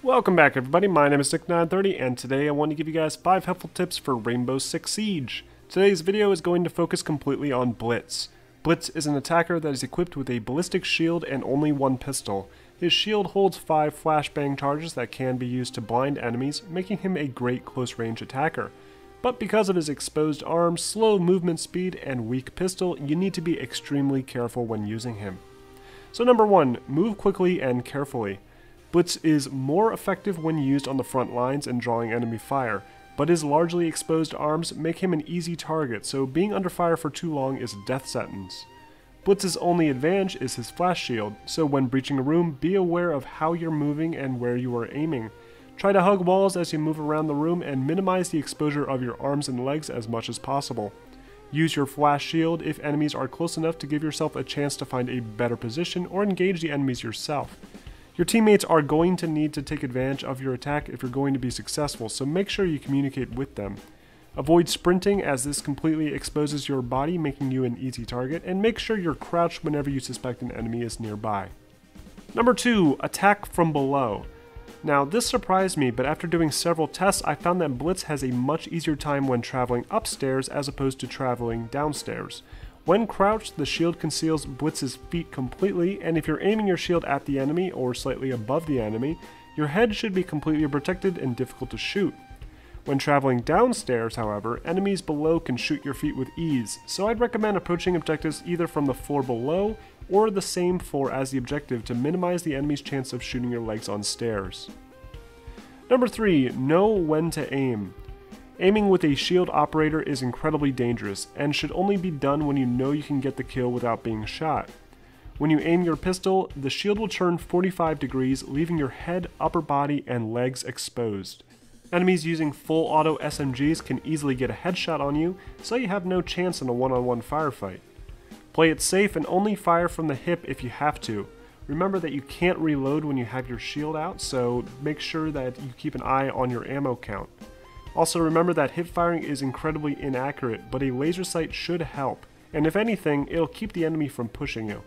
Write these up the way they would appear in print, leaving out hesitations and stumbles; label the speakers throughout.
Speaker 1: Welcome back everybody, my name is Nick930 and today I want to give you guys 5 helpful tips for Rainbow Six Siege. Today's video is going to focus completely on Blitz. Blitz is an attacker that is equipped with a ballistic shield and only one pistol. His shield holds 5 flashbang charges that can be used to blind enemies, making him a great close range attacker. But because of his exposed arms, slow movement speed, and weak pistol, you need to be extremely careful when using him. So number 1, move quickly and carefully. Blitz is more effective when used on the front lines and drawing enemy fire, but his largely exposed arms make him an easy target, so being under fire for too long is a death sentence. Blitz's only advantage is his flash shield, so when breaching a room, be aware of how you're moving and where you are aiming. Try to hug walls as you move around the room and minimize the exposure of your arms and legs as much as possible. Use your flash shield if enemies are close enough to give yourself a chance to find a better position or engage the enemies yourself. Your teammates are going to need to take advantage of your attack if you're going to be successful, so make sure you communicate with them. Avoid sprinting as this completely exposes your body, making you an easy target, and make sure you're crouched whenever you suspect an enemy is nearby. Number 2, attack from below. Now this surprised me, but after doing several tests I found that Blitz has a much easier time when traveling upstairs as opposed to traveling downstairs. When crouched, the shield conceals Blitz's feet completely, and if you're aiming your shield at the enemy or slightly above the enemy, your head should be completely protected and difficult to shoot. When traveling downstairs, however, enemies below can shoot your feet with ease, so I'd recommend approaching objectives either from the floor below or the same floor as the objective to minimize the enemy's chance of shooting your legs on stairs. Number 3, know when to aim. Aiming with a shield operator is incredibly dangerous, and should only be done when you know you can get the kill without being shot. When you aim your pistol, the shield will turn 45 degrees, leaving your head, upper body, and legs exposed. Enemies using full auto SMGs can easily get a headshot on you, so you have no chance in a one-on-one firefight. Play it safe and only fire from the hip if you have to. Remember that you can't reload when you have your shield out, so make sure that you keep an eye on your ammo count. Also remember that hip firing is incredibly inaccurate, but a laser sight should help, and if anything, it'll keep the enemy from pushing you.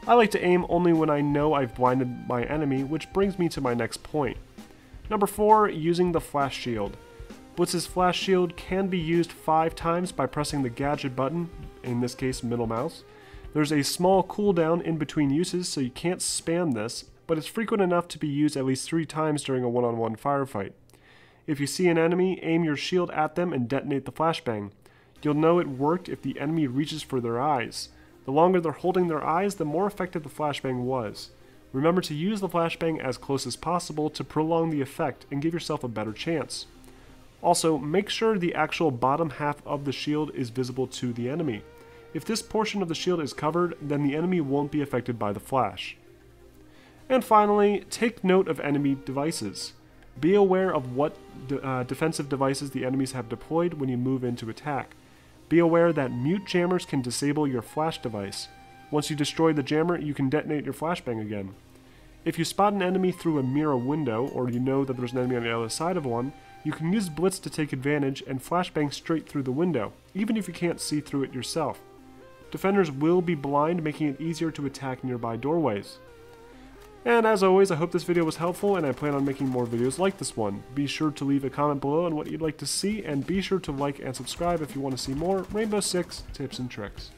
Speaker 1: I like to aim only when I know I've blinded my enemy, which brings me to my next point. Number 4, using the flash shield. Blitz's flash shield can be used 5 times by pressing the gadget button, in this case middle mouse. There's a small cooldown in between uses, so you can't spam this, but it's frequent enough to be used at least 3 times during a one-on-one firefight. If you see an enemy, aim your shield at them and detonate the flashbang. You'll know it worked if the enemy reaches for their eyes. The longer they're holding their eyes, the more effective the flashbang was. Remember to use the flashbang as close as possible to prolong the effect and give yourself a better chance. Also, make sure the actual bottom half of the shield is visible to the enemy. If this portion of the shield is covered, then the enemy won't be affected by the flash. And finally, take note of enemy devices. Be aware of what defensive devices the enemies have deployed when you move in to attack. Be aware that mute jammers can disable your flash device. Once you destroy the jammer, you can detonate your flashbang again. If you spot an enemy through a mirror window, or you know that there's an enemy on the other side of one, you can use Blitz to take advantage and flashbang straight through the window, even if you can't see through it yourself. Defenders will be blind, making it easier to attack nearby doorways. And as always, I hope this video was helpful, and I plan on making more videos like this one. Be sure to leave a comment below on what you'd like to see, and be sure to like and subscribe if you want to see more Rainbow Six tips and tricks.